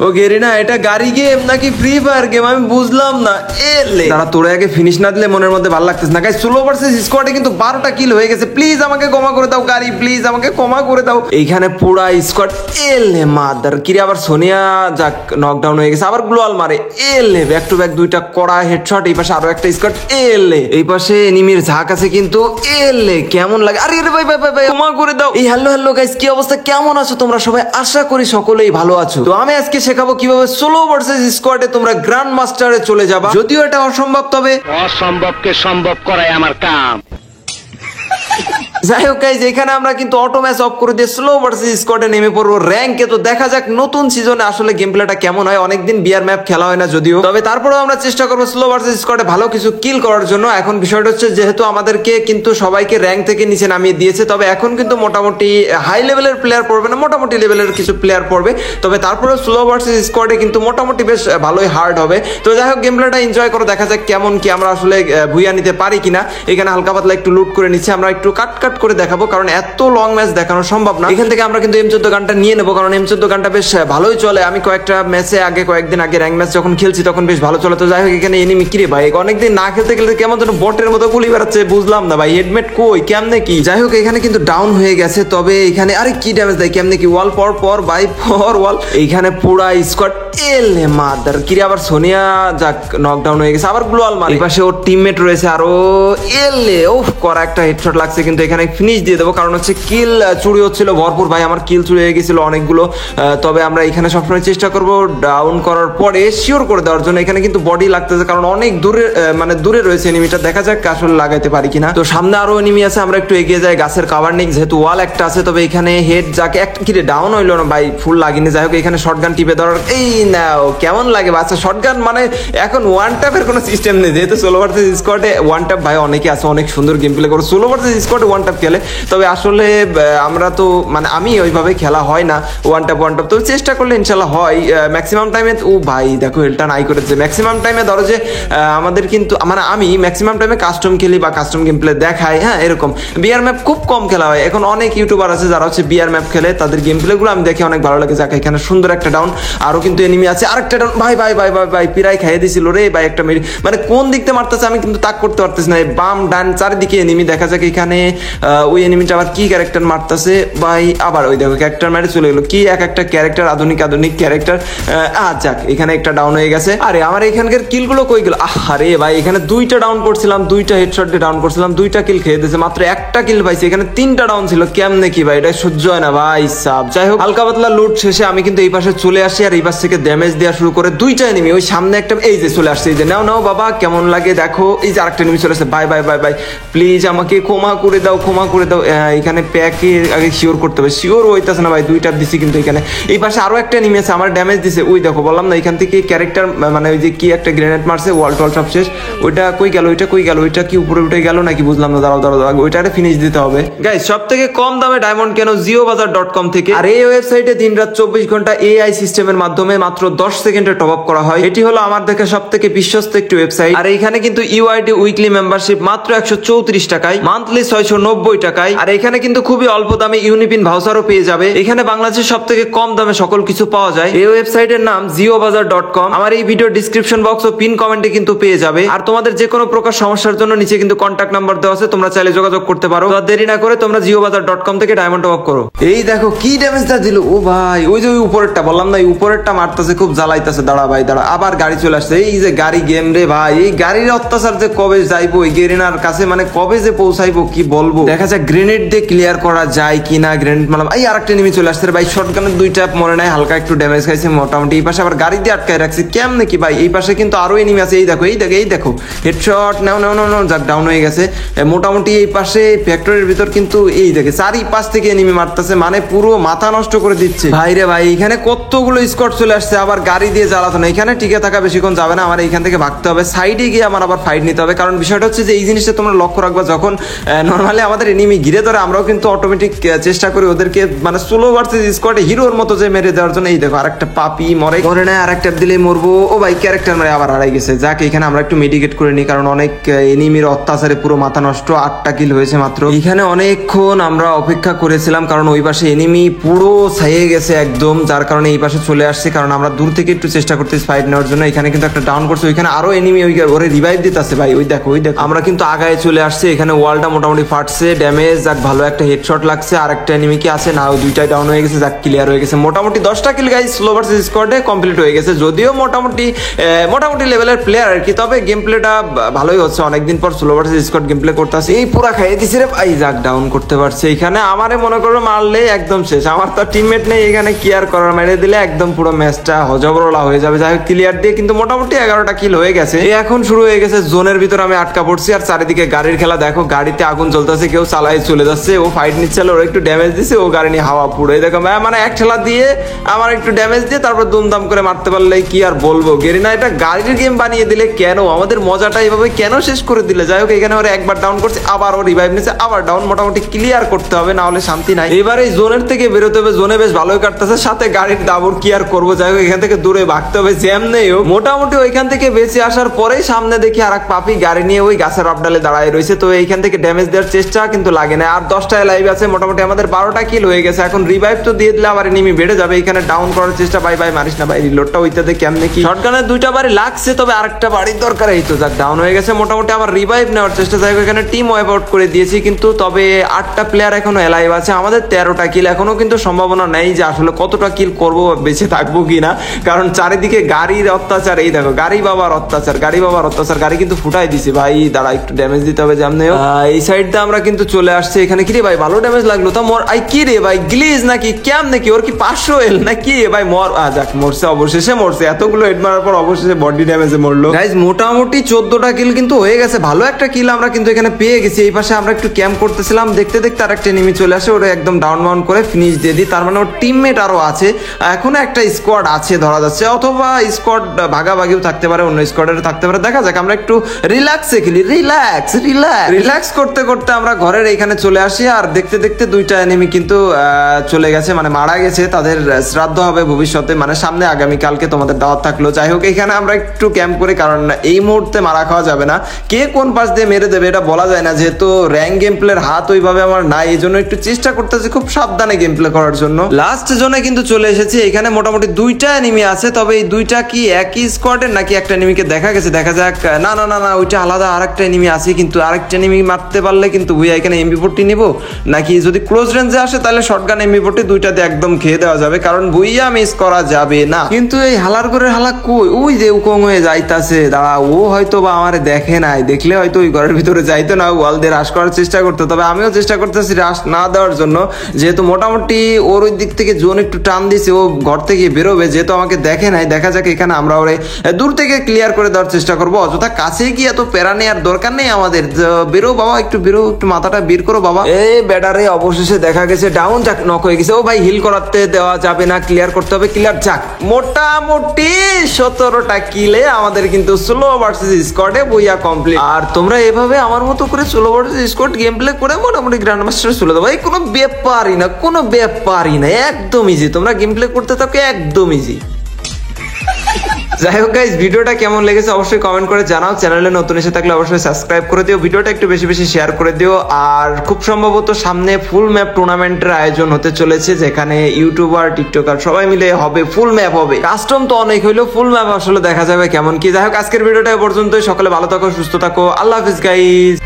ও Garena এটা গাড়ি game নাকি ফ্রি ফায়ার গেম আমি বুঝলাম না। এলে তারা তোরে আগে ফিনিশ না দিলে মনের মধ্যে ভালো লাগতেছে না। গাইস সোলো ভার্সেস স্কোয়াডে কিন্তু 12টা কিল হয়ে গেছে। প্লিজ আমাকে ক্ষমা করে দাও গাড়ি, প্লিজ আমাকে ক্ষমা করে দাও। এইখানে পুরা স্কোয়াড। এলে মাদার কিরে আবার সোনিয়া যাক নকডাউন হয়ে গেছে, আবার গ্লোয়াল মারে। এলে ব্যাক টু ব্যাক দুইটা কড়া হেডশট। এই পাশে আরো একটা স্কোয়াড। এলে এই পাশে এনিমির ঝাঁক আছে কিন্তু। এলে কেমন লাগে? আরে আরে ভাই ভাই ভাই ক্ষমা করে দাও। এই হ্যালো হ্যালো গাইস, কি অবস্থা, কেমন আছো তোমরা সবাই? আশা করি সকলেই ভালো আছো। তো আমি আজকে শেখাবো কিভাবে সোলো ভার্সেস স্কোয়াডে তোমরা গ্র্যান্ড মাস্টারে চলে যাবা। যদিও এটা অসম্ভব, তবে অসম্ভবকে সম্ভব করাই আমার কাম। যাই হোক গাইস, এখানে আমরা কিন্তু অটো ম্যাচ অফ করে দিয়ে স্লো ভার্সেস স্কোয়াডে নেমে পড়বো র্যাঙ্কে। তো দেখা যাক নতুন সিজনে আসলে গেম প্লেটা কেমন হয়। অনেকদিন বিআর ম্যাপ খেলা হয় না যদিও, তবে তারপরেও আমরা চেষ্টা করবো স্লো ভার্সেস স্কোয়াডে ভালো কিছু কিল করার জন্য। এখন বিষয়টা হচ্ছে যেহেতু আমাদেরকে কিন্তু সবাইকে র্যাঙ্ক থেকে নিচে নামিয়ে দিয়েছে, তবে এখন কিন্তু মোটামুটি হাই লেভেলের প্লেয়ার পড়বে না, মোটামুটি লেভেলের কিছু প্লেয়ার পড়বে। তবে তারপরেও স্লো ভার্সেস স্কোয়াডে কিন্তু মোটামুটি বেশ ভালোই হার্ড হবে। তো যাই হোক গেম প্লেটা এনজয় করো, দেখা যাক কেমন কি আমরা আসলে ভুইয়া নিতে পারি কিনা। এখানে হালকা পাতলা একটু লুট করে নিচ্ছে, আমরা একটু কাট করে দেখাবো কারণ এত লং ম্যাচ দেখানো সম্ভব না। এখান থেকে আমরা কিন্তু M14 গানটা নিয়ে নেবো কারণ M14 গানটা বেশ ভালোই চলে। আমি কয়েকটা ম্যাচে আগে কয়েকদিন আগে র্যাঙ্ক ম্যাচ যখন খেলছি তখন বেশ ভালো চলে। তো যাই হোক এখানে এনিমি কিরে ভাই অনেকদিন না খেলতে খেলতে কেমন যেন বটের মতো গুলি বেড়াচ্ছে, বুঝলাম না ভাই হেডমেট কই কেমনে কি। যাই হোক এখানে কিন্তু ডাউন হয়ে গেছে, তবে এখানে আরে কি ড্যামেজ দেয় কেমনে কি, ওয়াল পর বাই পর ওয়াল। এইখানে পুরা স্কোয়াড। এলে মাদার কিরে আবার সোনিয়া যাক নকডাউন হয়ে গেছে, আবার গ্লোয়াল মার। এই পাশে ওর টিমমেট রয়েছে আরো। এলে ওফ করা একটা হেডশট লাগছে, কিন্তু এখানে ফিনিশ দিয়ে দেবো কারণ হচ্ছে কিল চুরি হচ্ছিল ভরপুর ভাই, আমার কিল চুরি হয়ে গেছিল অনেকগুলো। তবে আমরা এখানে সবসময় চেষ্টা করব ডাউন করার পরে শিওর করে দেওয়ার জন্য। এখানে কিন্তু বডি লাগতেছে কারণ অনেক দূরে মানে দূরে রয়েছে এনিমিটা, দেখা যাক আসলে লাগাইতে পারি কিনা। তো সামনে আরো এনিমি আছে, আমরা একটু এগিয়ে যাই, গাছের কাভার নেই যেহেতু ওয়াল একটা আছে। তবে এখানে হেড যাকে একটা কিরে ডাউন হইলো না ভাই, ফুল লাগিনি। যাই হোক এখানে শটগান টিপে দেওয়ার। এই নাও কেমন লাগে বাচ্চা শটগান, মানে এখন ওয়ান ট্যাপের কোনো সিস্টেম নেই যেহেতু সোলো ভার্সেস স্কোয়াডে ওয়ান ট্যাপ ভাই অনেকে আছে অনেক সুন্দর গেম প্লে করে সোলো ভার্সেস স্কোয়াডে ওয়ান ট্যাপ খেলে। তবে আসলে আমরা তো মানে আমি ওইভাবে খেলা হয় না ওয়ান ট্যাপ। তবে চেষ্টা করলে ইনশাল্লাহ হয় ম্যাক্সিমাম টাইমে। ও ভাই দেখো হেলটা নাই করেছে ম্যাক্সিমাম টাইমে। ধরো যে আমাদের কিন্তু মানে আমি ম্যাক্সিমাম টাইমে কাস্টম খেলি বা কাস্টম গেম প্লে দেখাই, হ্যাঁ এরকম। বিআর ম্যাপ খুব কম খেলা হয়। এখন অনেক ইউটিউবার আছে যারা হচ্ছে বিআর ম্যাপ খেলে, তাদের গেম প্লে গুলো আমি দেখে অনেক ভালো লাগে। যাক এখানে সুন্দর একটা ডাউন, আরো কিন্তু এনিমি আছে, আরেকটা ডাউন। ভাই ভাই ভাই ভাই ভাই পিরাই খাইয়ে দিছিল রে ভাই একটা মেরি, মানে কোন দিক থেকে মারতেছে আমি কিন্তু তাক করতে পারতেছি না। বাম ডান চারিদিকে এনিমি। দেখা যাক এখানে ওই এনিমিটা আবার কি ক্যারেক্টার মারতেছে ভাই, আবার ওই দেখো ক্যারেক্টার মারে চলে গেলো। কি এক একটা ক্যারেক্টার, আধুনিক ক্যারেক্টার। যাক এখানে একটা ডাউন হয়ে গেছে। আরে আমার এখানকার কিল গুলো কই গেল? আরে ভাই এখানে দুইটা ডাউন করছিলাম, দুইটা হেডশট দিয়ে ডাউন করছিলাম, দুইটা কিল খেয়ে দিয়েছে, মাত্র একটা কিল পাইছি। এখানে তিনটা ডাউন ছিল, কেমনে কি ভাই, এটা সহ্য হয় না ভাই সাব। যাই হোক হালকা পাতলা লুট শেষে আমি কিন্তু এই পাশে চলে আসি, আর এই পাশ থেকে ড্যামেজ দেওয়া শুরু করে দুইটা এনিমি। ওই সামনে একটা এই যে চলে আসছে, এই যে নাও বাবা কেমন লাগে দেখো। এই যে আরেকটা এনিমি চলে আসছে। ভাই ভাই ভাই ভাই প্লিজ আমাকে ক্ষমা করে দাও, ক্ষমা করে দাও। এখানে প্যাকে আগে শিওর করতে হবে, শিওর হইতেছে না ভাই, দুইটা দিছি কিন্তু এখানে। এই পাশে আরো একটা এনিমি আছে, আমার ড্যামেজ দিছে। ওই দেখো বললাম না এখান থেকে ক্যারেক্টার মানে ওই যে কি একটা গ্রেনেড মারছে, ওয়াল টল সব শেষ। ওইটা কই গেল, ওইটা কই গেল, ওইটা কি উপরে উঠে গেল নাকি বুঝলাম না। দাঁড়াও ওইটারে ফিনিশ দিতে হবে। গাইস সব থেকে কম দামে ডায়মন্ড কেন JioBazaar.com থেকে। আর এই ওয়েবসাইটে দিন রাত 24 ঘন্টা AI সিস্টেমের মাধ্যমে মাত্র 10 সেকেন্ডে টপ আপ করা হয়। এটি হলো আমার দেখা সব থেকে বিশ্বস্ত একটি ওয়েবসাইট। আর এখানে কিন্তু UID উইকলি মেম্বারশিপ মাত্র 134 টাকায়, মান্থলি 690 টাকায়। আর এখানে কিন্তু খুবই অল্প দামে ইউনিপিন ভাউচারও পেয়ে যাবে। এখানে বাংলাদেশের সব থেকে কম দামে সকল কিছু পাওয়া যায়। এই ওয়েবসাইটের নাম JioBazaar.com। আমার এই ভিডিও ডিসক্রিপশন বক্স ও পিন কমেন্টে কিন্তু পেয়ে যাবে। আর তোমাদের যে কোনো প্রকার সমস্যার জন্য নিচে কিন্তু কন্ট্যাক্ট নাম্বার দেওয়া আছে, তোমরা চাইলে যোগাযোগ করতে পারো। তো দেরি না করে তোমরা JioBazaar.com থেকে ডায়মন্ড টপ আপ করো। এই দেখো কি ড্যামেজটা দিল ও ভাই, ওই যে ওই উপরেরটা বললাম না, এই উপরেরটা মারতেছে, খুব জ্বালাইতেছে। দাঁড়া ভাই দাঁড়া, আবার গাড়ি চলে আসছে। এই যে গাড়ি গেম রে ভাই, এই গাড়ির অত্যাচার যে কবে যাইবো এই গেরিনার কাছে, মানে কবে যে পৌঁছাইবো কি বলবো। দেখা যায় গ্রেনেড দিয়ে ক্লিয়ার করা যায় কিনা। গ্রেনেড মারলাম, এই আরেকটা এনিমি চলে আসছে ভাই, শটগানের দুইটা মরে নাই, হালকা একটু ড্যামেজ খাইছে মোটামুটি। এই পাশে আবার গাড়ি দিয়ে আটকায় রাখছে, কেমনে কি ভাই। এই পাশে কিন্তু আরো এনিমি আছে, এই দেখো এই দেখো হেডশট। নাও যাক ডাউন হয়ে গেছে মোটামুটি। এই পাশে ফ্যাক্টরির ভিতর কিন্তু এই দেখে চারিপাশ থেকে এনিমি মারতেছে, মানে পুরো মাথা নষ্ট করে দিচ্ছে ভাই রে ভাই। এখানে কতগুলো স্কোয়াড চলে আসছে, আবার গাড়ি দিয়ে জ্বালাতো না। এখানে টিকে থাকা বেশিক্ষণ যাবে না, আমার এইখান থেকে ভাগতে হবে, সাইডে গিয়ে আমার আবার ফাইট নিতে হবে। কারণ বিষয়টা হচ্ছে যে এই জিনিসটা তোমরা লক্ষ্য রাখবা, যখন নর্মালি আমাদের এনিমি ঘিরে ধরে আমরাও কিন্তু অটোমেটিক চেষ্টা করি ওদেরকে মানে সোলো ভার্সেস স্কোয়াডে হিরোর মতো যে মেরে দেওয়ার জন্য। এই দেখো আরেকটা পাপি মরে না, আরেকটা দিলে মরবো। ও ভাই ক্যারেক্টার মারে আবার হারাই গেছে। যাক এখানে আমরা একটু মেডিকেট করে নিই, কারণ অনেক এনিমির অত্যাচারে পুরো মাথা নষ্ট। 8টা কিল হয়েছে মাত্র। এখানে অনেকক্ষণ আমরা অপেক্ষা করেছিলাম, কারণ ওই পাশে এনিমি পুরো ছাইয়ে গেছে একদম, যার কারণে এই পাশে চলে আসছে। কারণ আমরা দূর থেকে একটু চেষ্টা করতেছি ফাইট নেওয়ার জন্য। এখানে কিন্তু একটা ডাউন করছে, ওইখানে আরো এনিমি ওরে রিভাইভ দিতেছে ভাই। ওই দেখো আমরা কিন্তু আগায় চলে আসছে। এখানে ওয়ালটা মোটামুটি ফাটছে, ড্যামেজ যাক ভালো একটা হেডশট লাগছে। আর একটা এনিমি কি আছে না, দুইটাই ডাউন হয়ে গেছে, যাক ক্লিয়ার হয়ে গেছে। মোটামুটি 10টা কিল গাইস স্লো ভার্সেস স্কোয়াডে কমপ্লিট হয়ে গেছে। যদিও মোটামুটি লেভেলের প্লেয়ার আর কি, তবে গেম প্লেটা ভালোই হচ্ছে। অনেকদিন পর slow versus squad game play করতেছে। এই পুরা খাইয়ে দিছি রে ভাই। যাক ডাউন করতে পারছে। এখানে আমারে মনে করো মারলে একদম শেষ। আমার তো টিমমেট নেই এখানে কি আর করার, মেরে দিলে একদম পুরো ম্যাচটা হজবরলা হয়ে যাবে। যাই হোক ক্লিয়ার দিয়ে কিন্তু মোটামুটি 11টা কিল হয়ে গেছে। এখন শুরু হয়ে গেছে জোনের ভিতর আমি আটকা পড়ছি। আর চারিদিকে গাড়ির খেলা দেখো, গাড়িতে আগুন জ্বলতেছে, কেউ চালাই চলে যাচ্ছে। ও ফাইট নিচ্ছিল, ওর একটু ড্যামেজ দিছে, ও গাড়ি নিয়ে হাওয়া পুরো। এই দেখো মানে এক ঠেলা দিয়ে আমার একটু ড্যামেজ দিয়ে তারপর দুমদাম করে মারতে পারলে কি আর বলবো। গেরিনা এটা গাড়ির গেম বানিয়ে দিলে কেন, আমাদের মজাটা এইভাবে কেন শেষ করে দিলে। যাই হোক এখানে ওরা একবার ডাউন করছে, আবার ও রিভাইভ নিচ্ছে, আবার ডাউন। মোটামুটি ক্লিয়ার করতে হবে, না হলে শান্তি নাই। এবার এই জোনের থেকে বেরোতে হবে। জোনে বেশ ভালোই কাটতেছে, সাথে গাড়ির দাবর কি আর করবো। যাই হোক এখান থেকে দূরে ভাগতে হবে, জ্যাম নেই হোক। মোটামুটি ওইখান থেকে বেঁচে আসার পরেই সামনে দেখি আর এক পাপি গাড়ি নিয়ে ওই গাছের আপডালে দাঁড়ায় রয়েছে। তো এইখান থেকে ড্যামেজ দেওয়ার চেষ্টা কিন্তু লাগে না। আর 10টা লাইভ আছে, মোটামুটি আমাদের 12টা কিল হয়ে গেছে। এখন রিভাইভ তো দিয়ে দিলে আবার এনিমি বেড়ে যাবে। এখানে ডাউন করার চেষ্টা, ভাই মারিস না ভাই, রিলোডটা ওইটাতে কেমনে কি। শটগানের 2টা বাড়ি লাগছে, তবে আরেকটা বাড়ির দরকার। এই তো যাক ডাউন হয়ে গেছে। মোটামুটি আমার রিভাইভ নেওয়ার চেষ্টা। যাই হোক এখানে টিম ওয়াইপ আউট করে দিয়েছি কিন্তু, তবে 8টা প্লেয়ার এখনো এলাইভ আছে। আমাদের 13টা কিল। এখনো কিন্তু সম্ভাবনা নেই যে আসলে কতটা কিল করবো, বেঁচে থাকবো কিনা, কারণ চারিদিকে গাড়ির অত্যাচার। এই দেখো গাড়ি বাবার অত্যাচার। গাড়ি কিন্তু ফুটাই দিছে ভাই। দাঁড়া একটু ড্যামেজ দিতে হবে যেমন। এই সাইডটা আমরা কিন্তু চলে আসছে। এখানে কি রে ভাই ভালো ড্যামেজ লাগলো তো। মর আই কি রে ভাই, গ্লিজ নাকি ক্যাম নাকি, ওর কি 500 এল নাকি ভাই। যাক মরছে, অবশেষে মরছে। এতগুলো হেড মারার পর অবশেষে বডি ড্যামেজে মরলো। গাইস মোটামুটি 14টা কিল কিন্তু হয়ে গেছে। ভালো একটা কিল আমরা কিন্তু এখানে পেয়ে গেছি। এই পাশে আমরা একটু ক্যাম্প করতেছিলাম, দেখতে আরেকটা এনিমি চলে আসে, ওরা একদম ডাউন করে ফিনিশ দিয়ে দিই। তার মানে ওর টিমমেট আরো আছে, এখনো একটা স্কোয়াড আছে ধরা যাচ্ছে, অথবা স্কোয়াড ভাগাভাগিও থাকতে পারে, অন্য স্কোয়াডের থাকতে পারে। দেখা যাক, আমরা একটু রিল্যাক্সে খেলি। রিল্যাক্স করতে আমরা ঘরের এইখানে চলে আসি। আর দেখতে 2টা এনিমি কিন্তু চলে গেছে, মানে মারা গেছে। তাদের শ্রাদ্ধ হবে ভবিষ্যতে, মানে সামনে আগামীকালকে তোমাদের দাওয়াত থাকলো। যাই হোক এখানে আমরা একটু ক্যাম্প করি, কারণ এই মুহূর্তে মারা খাওয়া যাবে না। কে কোন পাশ দিয়ে মেরে দেবে এটা বলা যায় না, যেহেতু র্যাঙ্ক গেম প্লের হাত ওইভাবে আমার নাই। এই জন্য একটু চেষ্টা করতেছি খুব সাবধানে গেম প্লে করার জন্য। লাস্ট জোনে কিন্তু চলে এসেছি। এখানে মোটামুটি 2টা এনিমি আছে, তবে এই 2টা কি একই স্কোয়াডের নাকি একটা এনিমিকে দেখা গেছে। দেখা যাক। না ওইটা আলাদা আরেকটা এনিমি আছে, কিন্তু আরেকটা এনিমি মারতে পারলে কিন্তু বুঝা এখানে এমবি40 নিব, নাকি যদি ক্লোজ রেঞ্জে আসে তাহলে শটগান এমবি40 দুইটাতে একদম খেয়ে দেওয়া যাবে, কারণ বুইয়া মিস করা যাবে না। কিন্তু এই হালার করে হালা কই, ওই যে উকং হয়ে যাইতাছে। দাঁড়া, ও হয়তো বা আমারে দেখে নাই, দেখলে হয়তো ওই ঘরের ভিতরে যাইতো না, ওয়াল দিয়ে রাশ করার চেষ্টা করতো। তবে আমিও চেষ্টা করতেছি রাশ না দেওয়ার জন্য, যেহেতু মোটামুটি ওর ওই দিক থেকে জোন একটু টান দিছে, ও ঘর থেকে বেরোবে, যেহেতু আমাকে দেখে নাই। দেখা যাক এখানে আমরা ওরে দূর থেকে ক্লিয়ার করে দেওয়ার চেষ্টা করবো। অযথা কাছে গিয়ে এত প্যারা নেওয়ার দরকার নেই আমাদের। বেরো বাবা, একটু বেরো, একটু মাথাটা বের করো বাবা। এই ব্যাটারে অবশেষে দেখা গেছে ডাউন, যাক নক হয়ে গেছে। ও ভাই হিল করাতে দেওয়া যাবে না, ক্লিয়ার করতে হবে। ক্লিয়ার, যাক মোটামুটি 17টা কিলে আমাদের কিন্তু স্লো ভার্সেস স্কোয়াডে বইয়া কমপ্লিট। আর তোমরা এভাবে আমার মতো করে slow versus squad game play করে মোটামুটি গ্র্যান্ড মাস্টার চলে দেবো। এই কোনো ব্যাপারই না, একদম ইজি। তোমরা গেম প্লে করতে থাকো, একদম ইজি। যাই হোক গাইস, ভিডিওটা কেমন লেগেছে অবশ্যই কমেন্ট করে জানাও। চ্যানেলে নতুন এসে থাকলে অবশ্যই সাবস্ক্রাইব করে দিও, ভিডিওটা একটু বেশি শেয়ার করে দিও। আর খুব সম্ভবত সামনে ফুল ম্যাপ টুর্নামেন্টের আয়োজন হতে চলেছে, যেখানে ইউটিউবার টিকটকার সবাই মিলে হবে, ফুল ম্যাপ হবে। কাস্টম তো অনেক হইলো, ফুল ম্যাপ আসলে দেখা যাবে কেমন কি। যাই হোক আজকের ভিডিওটা পর্যন্তই। সকলে ভালো থাকো, সুস্থ থাকো, আল্লাহ হাফিজ গাইস।